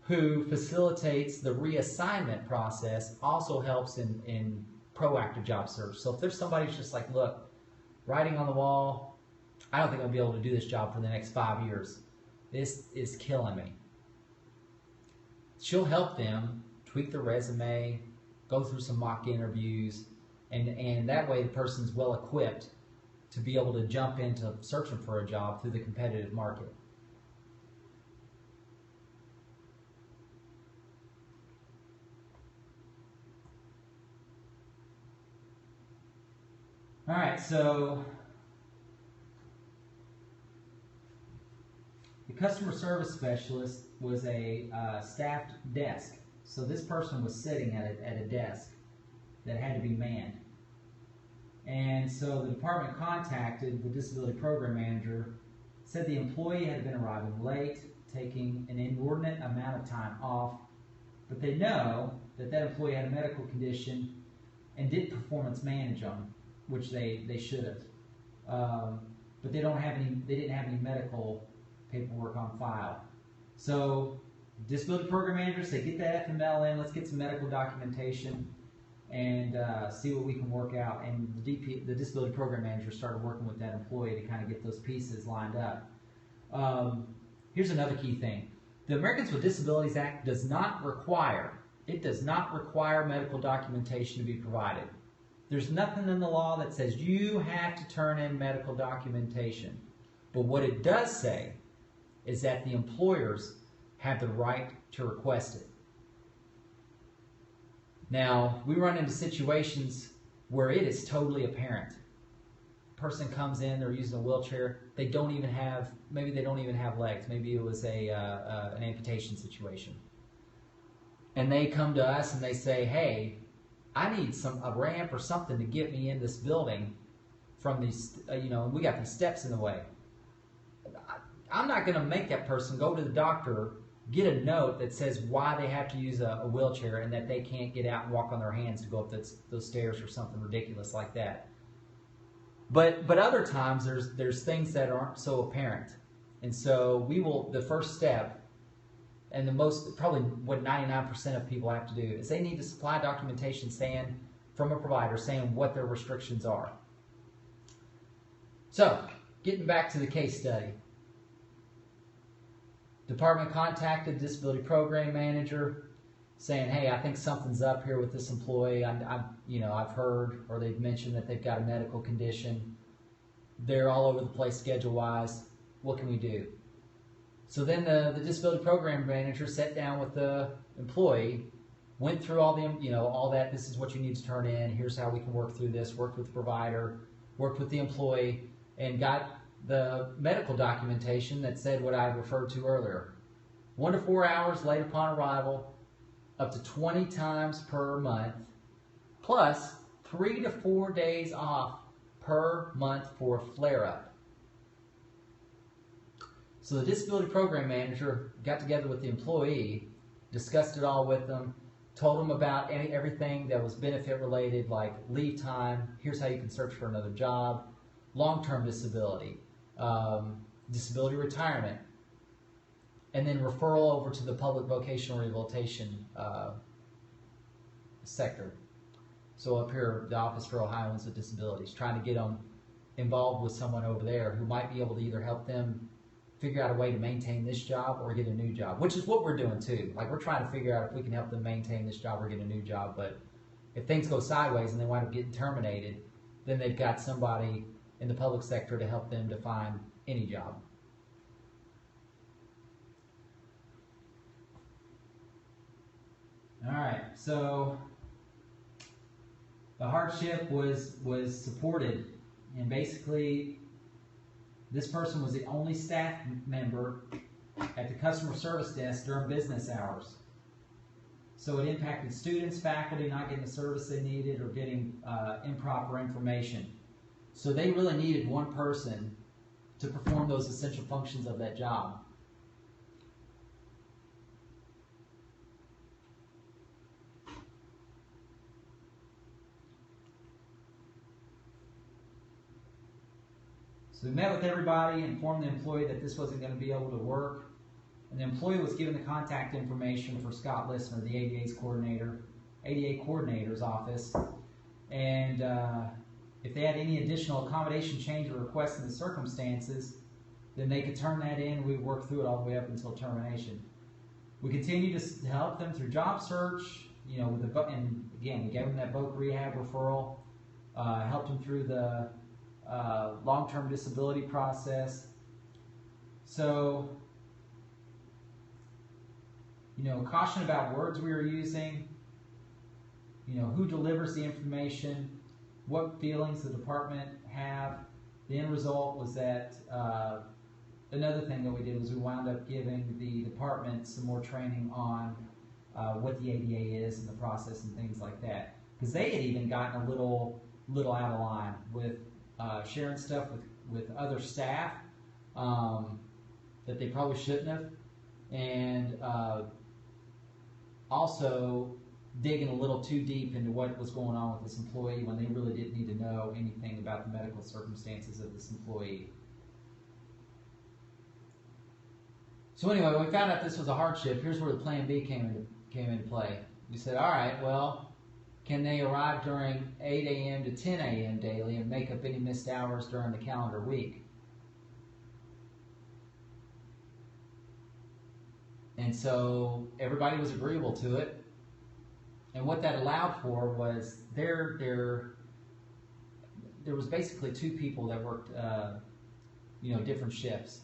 who facilitates the reassignment process also helps in proactive job search. So if there's somebody who's just like, look, writing on the wall, I don't think I'll be able to do this job for the next 5 years. This is killing me. She'll help them tweak their resume, go through some mock interviews, and that way the person's well equipped to be able to jump into searching for a job through the competitive market. All right, so the customer service specialist was a staffed desk. So this person was sitting at a desk that had to be manned. And so the department contacted the disability program manager, said the employee had been arriving late, taking an inordinate amount of time off, but they know that employee had a medical condition and did performance manage them, which they should have. But they didn't have any medical paperwork on file. So disability program managers say, get that FML in, let's get some medical documentation and see what we can work out. And the disability program manager started working with that employee to kind of get those pieces lined up. Here's another key thing. The Americans with Disabilities Act does not require medical documentation to be provided. There's nothing in the law that says you have to turn in medical documentation. But what it does say is that the employers have the right to request it. Now, we run into situations where it is totally apparent. Person comes in, they're using a wheelchair, maybe they don't even have legs. Maybe it was an amputation situation. And they come to us and they say, hey, I need a ramp or something to get me in this building from these, we got these steps in the way. I'm not going to make that person go to the doctor, get a note that says why they have to use a wheelchair and that they can't get out and walk on their hands to go up those stairs or something ridiculous like that. But other times there's things that aren't so apparent. And so the first step, and probably what 99% of people have to do, is they need to supply documentation from a provider saying what their restrictions are. So, getting back to the case study. Department contacted disability program manager saying, hey, I think something's up here with this employee. I've heard, or they've mentioned that they've got a medical condition. They're all over the place schedule-wise. What can we do? So then the disability program manager sat down with the employee, went through all that. This is what you need to turn in. Here's how we can work through this. Worked with the provider, worked with the employee, and got the medical documentation that said what I referred to earlier. 1 to 4 hours late upon arrival, up to 20 times per month, plus 3 to 4 days off per month for a flare-up. So the disability program manager got together with the employee, discussed it all with them, told them about everything that was benefit related, like leave time, here's how you can search for another job, long-term disability, disability retirement, and then referral over to the public vocational rehabilitation sector. So up here, the Office for Ohioans with Disabilities, trying to get them involved with someone over there who might be able to either help them figure out a way to maintain this job or get a new job, which is what we're doing too. Like, we're trying to figure out if we can help them maintain this job or get a new job. But if things go sideways and they wind up getting terminated, then they've got somebody in the public sector to help them to find any job. All right, so the hardship was supported, and basically this person was the only staff member at the customer service desk during business hours. So it impacted students, faculty not getting the service they needed or getting improper information. So they really needed one person to perform those essential functions of that job. So we met with everybody, informed the employee that this wasn't going to be able to work, and the employee was given the contact information for Scott Listener, the ADA coordinator's office, and if they had any additional accommodation change or requests in the circumstances, then they could turn that in. We'd work through it all the way up until termination. We continued to help them through job search, you know, and again, we gave them that voc rehab referral, helped them through the long-term disability process. So, you know, caution about words we were using, you know, who delivers the information, what feelings the department have. The end result was that another thing that we did was we wound up giving the department some more training on what the ADA is and the process and things like that, because they had even gotten a little out of line with sharing stuff with other staff that they probably shouldn't have, and also digging a little too deep into what was going on with this employee when they really didn't need to know anything about the medical circumstances of this employee. So anyway, when we found out this was a hardship, here's where the plan B came into play. We said, all right, well, can they arrive during 8 a.m. to 10 a.m. daily and make up any missed hours during the calendar week? And so everybody was agreeable to it. And what that allowed for was there was basically two people that worked different shifts.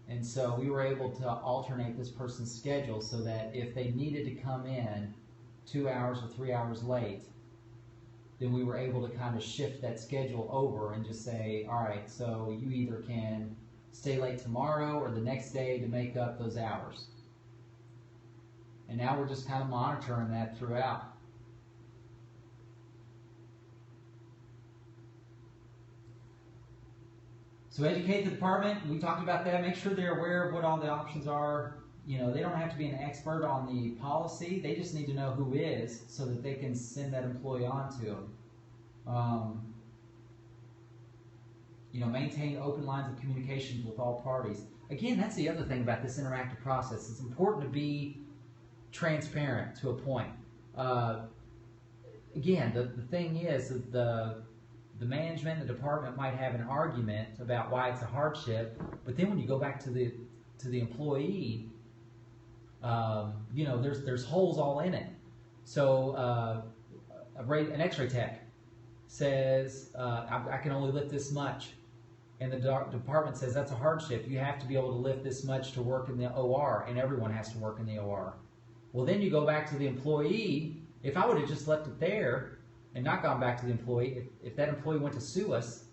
And so we were able to alternate this person's schedule so that if they needed to come in 2 hours or 3 hours late, then we were able to kind of shift that schedule over and just say, all right, so you either can stay late tomorrow or the next day to make up those hours. And now we're just kind of monitoring that throughout. So educate the department. We talked about that. Make sure they're aware of what all the options are. You know, they don't have to be an expert on the policy. They just need to know who is so that they can send that employee on to them. Maintain open lines of communications with all parties. Again, that's the other thing about this interactive process. It's important to be transparent to a point. Again, the thing is that the management, the department might have an argument about why it's a hardship, but then when you go back to the employee, there's holes all in it. So an X-ray tech says, I can only lift this much, and the department says that's a hardship. You have to be able to lift this much to work in the OR, and everyone has to work in the OR. Well, then you go back to the employee. If I would have just left it there and not gone back to the employee, if that employee went to sue us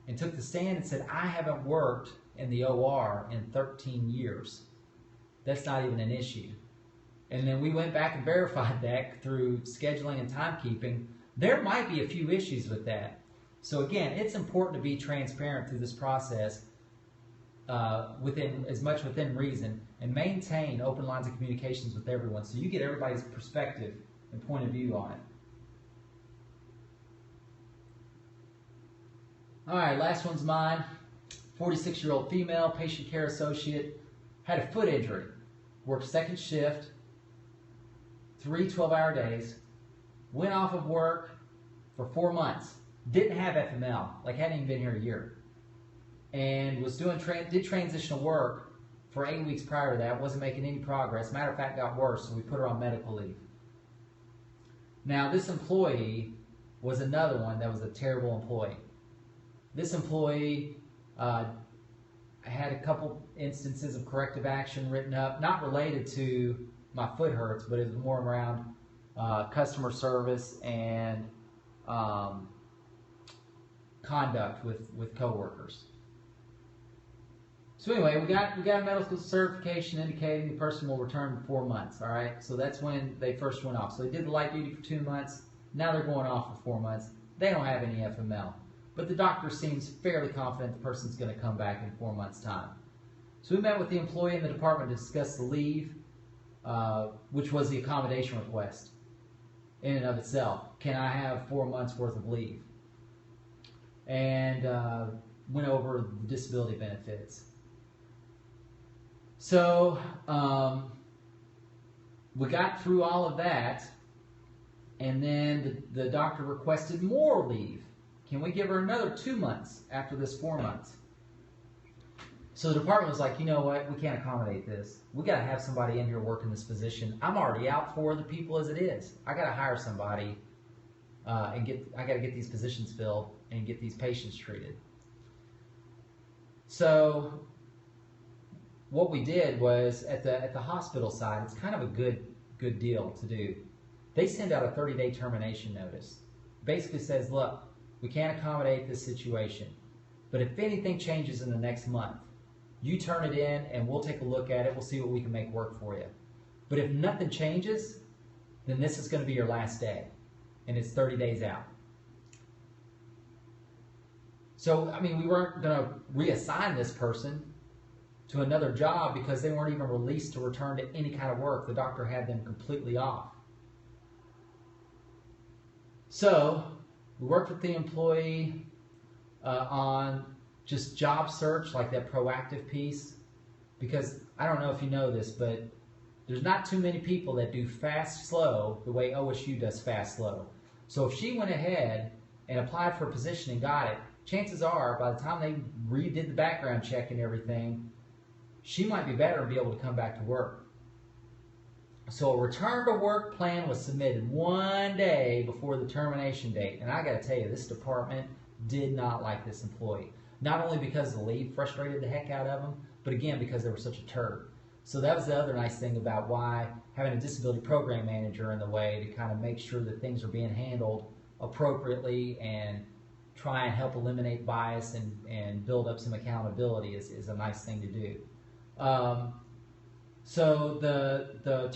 and took the stand and said, I haven't worked in the OR in 13 years, that's not even an issue. And then we went back and verified that through scheduling and timekeeping. There might be a few issues with that. So again, it's important to be transparent through this process. within reason, and maintain open lines of communications with everyone, so you get everybody's perspective and point of view on it. All right, last one's mine. 46-year-old female, patient care associate, had a foot injury, worked second shift, 3 12-hour days, went off of work for 4 months, didn't have FML, like hadn't even been here a year, and was did transitional work for 8 weeks prior to that, wasn't making any progress. Matter of fact, got worse, so we put her on medical leave. Now, this employee was another one that was a terrible employee. This employee had a couple instances of corrective action written up, not related to my foot hurts, but it was more around customer service and conduct with coworkers. So anyway, we got a medical certification indicating the person will return in 4 months. All right, so that's when they first went off. So they did the light duty for 2 months. Now they're going off for 4 months. They don't have any FML, but the doctor seems fairly confident the person's going to come back in 4 months' time. So we met with the employee in the department to discuss the leave, which was the accommodation request in and of itself. Can I have 4 months worth of leave? And went over the disability benefits. So we got through all of that, and then the doctor requested more leave. Can we give her another 2 months after this 4 months? So the department was like, you know what, we can't accommodate this. We got to have somebody in here working this position. I'm already out for the people as it is. I got to hire somebody I got to get these positions filled and get these patients treated. So what we did was at the hospital side, it's kind of a good deal to do. They send out a 30-day termination notice. Basically says, look, we can't accommodate this situation, but if anything changes in the next month, you turn it in and we'll take a look at it. We'll see what we can make work for you. But if nothing changes, then this is going to be your last day, and it's 30 days out. So, I mean, we weren't going to reassign this person to another job because they weren't even released to return to any kind of work. The doctor had them completely off. So we worked with the employee on just job search, like that proactive piece, because I don't know if you know this, but there's not too many people that do fast, slow the way OSU does fast, slow. So if she went ahead and applied for a position and got it, chances are by the time they redid the background check and everything, she might be better and be able to come back to work. So a return to work plan was submitted 1 day before the termination date. And I got to tell you, this department did not like this employee. Not only because the leave frustrated the heck out of them, but again, because they were such a turd. So that was the other nice thing about why having a disability program manager in the way to kind of make sure that things are being handled appropriately and try and help eliminate bias and build up some accountability is a nice thing to do. So the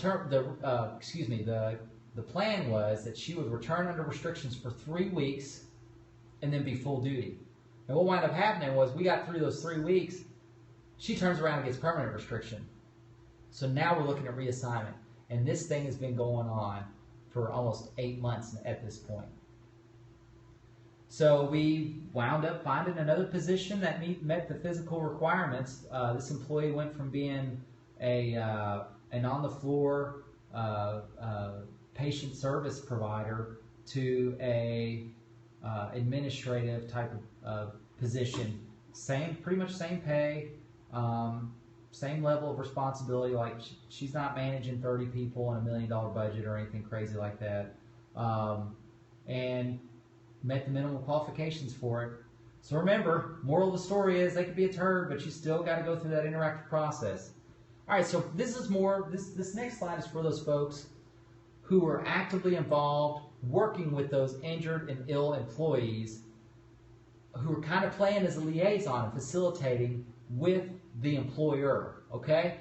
plan was that she would return under restrictions for 3 weeks and then be full duty. And what wound up happening was we got through those 3 weeks, she turns around and gets permanent restriction. So now we're looking at reassignment. And this thing has been going on for almost 8 months at this point. So we wound up finding another position that met the physical requirements. This employee went from being an on-the-floor patient service provider to a administrative type of position. Pretty much same pay, same level of responsibility. Like she's not managing 30 people and $1 million budget or anything crazy like that. And met the minimum qualifications for it. So remember, moral of the story is they could be a turd, but you still got to go through that interactive process. All right, so this next slide is for those folks who are actively involved working with those injured and ill employees who are kind of playing as a liaison and facilitating with the employer, okay?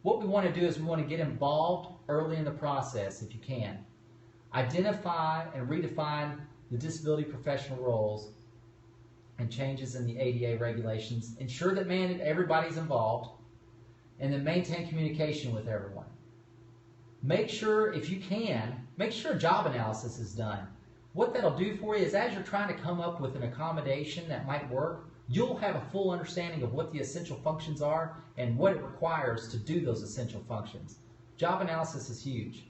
What we want to do is we want to get involved early in the process if you can. Identify and redefine the disability professional roles and changes in the ADA regulations. Ensure that everybody's involved, and then maintain communication with everyone. Make sure, if you can, make sure a job analysis is done. What that'll do for you is as you're trying to come up with an accommodation that might work, you'll have a full understanding of what the essential functions are and what it requires to do those essential functions. Job analysis is huge.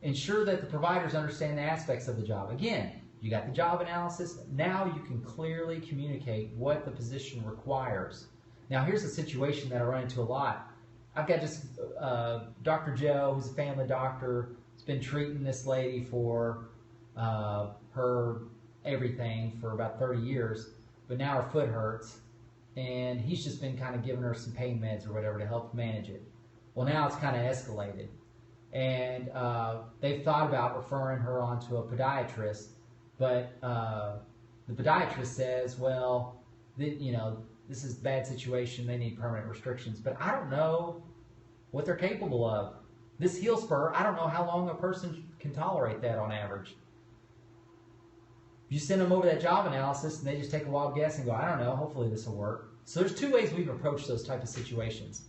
Ensure that the providers understand the aspects of the job. Again, you got the job analysis. Now you can clearly communicate what the position requires. Now here's a situation that I run into a lot. I've got just Dr. Joe, who's a family doctor, has been treating this lady for her everything for about 30 years, but now her foot hurts, and he's just been kind of giving her some pain meds or whatever to help manage it. Well, now it's kind of escalated, and they've thought about referring her on to a podiatrist, but the podiatrist says, well, this is a bad situation, they need permanent restrictions, but I don't know what they're capable of. This heel spur, I don't know how long a person can tolerate that on average. You send them over that job analysis and they just take a wild guess and go, I don't know, hopefully this will work. So there's two ways we've approached those type of situations.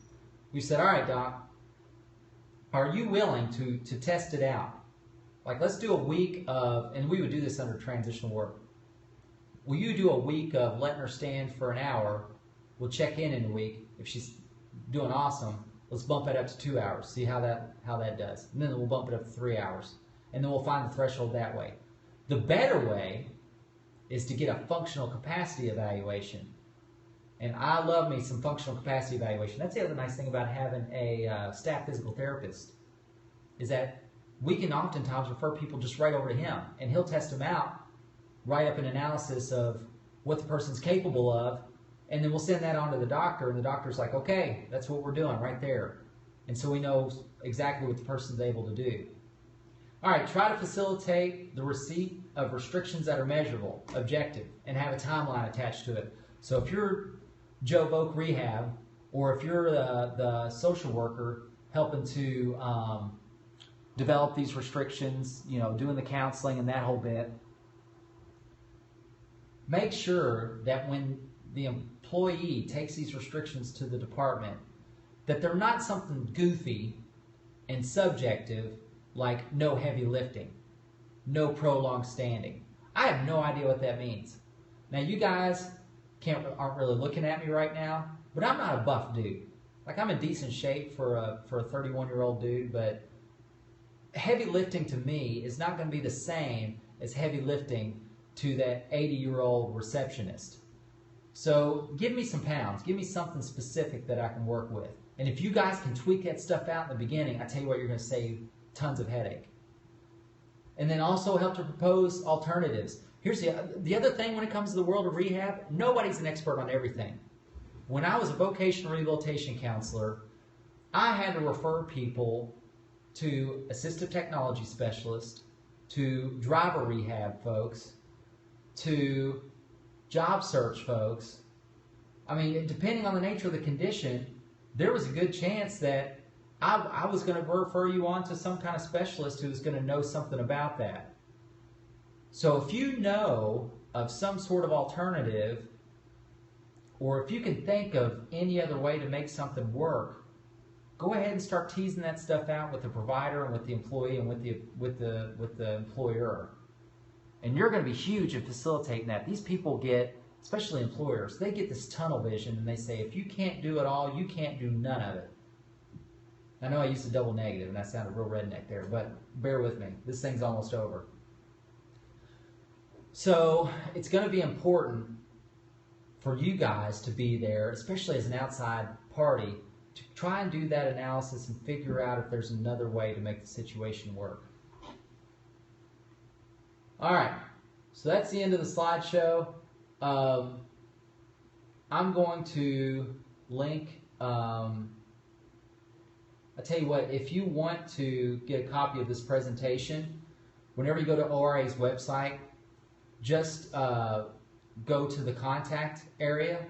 We said, all right, doc, are you willing to test it out? Like, let's do a week of, and we would do this under transitional work. Will you do a week of letting her stand for an hour? We'll check in a week. If she's doing awesome, let's bump it up to 2 hours, see how that does. And then we'll bump it up to 3 hours. And then we'll find the threshold that way. The better way is to get a functional capacity evaluation. And I love me some functional capacity evaluation. That's the other nice thing about having a staff physical therapist, is that we can oftentimes refer people just right over to him, and he'll test them out, write up an analysis of what the person's capable of, and then we'll send that on to the doctor, and the doctor's like, okay, that's what we're doing right there. And so we know exactly what the person's able to do. All right, try to facilitate the receipt of restrictions that are measurable, objective, and have a timeline attached to it. So if you're Joe Voc Rehab, or if you're the social worker helping to develop these restrictions, doing the counseling and that whole bit, make sure that when the employee takes these restrictions to the department, that they're not something goofy and subjective like no heavy lifting, no prolonged standing. I have no idea what that means. Now you guys aren't really looking at me right now, but I'm not a buff dude. Like, I'm in decent shape for a 31-year-old dude, but heavy lifting to me is not going to be the same as heavy lifting to that 80-year-old receptionist. So give me some pounds. Give me something specific that I can work with. And if you guys can tweak that stuff out in the beginning, I tell you what, you're going to save tons of headache. And then also help to propose alternatives. Here's the other thing when it comes to the world of rehab, nobody's an expert on everything. When I was a vocational rehabilitation counselor, I had to refer people to assistive technology specialists, to driver rehab folks, to job search folks. I mean, depending on the nature of the condition, there was a good chance that I was going to refer you on to some kind of specialist who was going to know something about that. So if you know of some sort of alternative, or if you can think of any other way to make something work, go ahead and start teasing that stuff out with the provider and with the employee and with the employer. And you're going to be huge in facilitating that. These people get, especially employers, they get this tunnel vision and they say, if you can't do it all, you can't do none of it. I know I used a double negative and that sounded real redneck there, but bear with me. This thing's almost over. So it's going to be important for you guys to be there, especially as an outside party, to try and do that analysis and figure out if there's another way to make the situation work. All right, so that's the end of the slideshow. I'm going to link, I tell you what, if you want to get a copy of this presentation, whenever you go to ORA's website, just go to the contact area,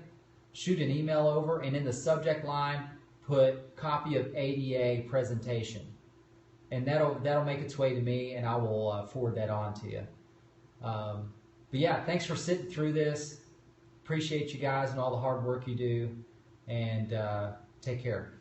shoot an email over, and in the subject line, put copy of ADA presentation. And that'll make its way to me, and I will forward that on to you. But yeah, thanks for sitting through this. Appreciate you guys and all the hard work you do. And take care.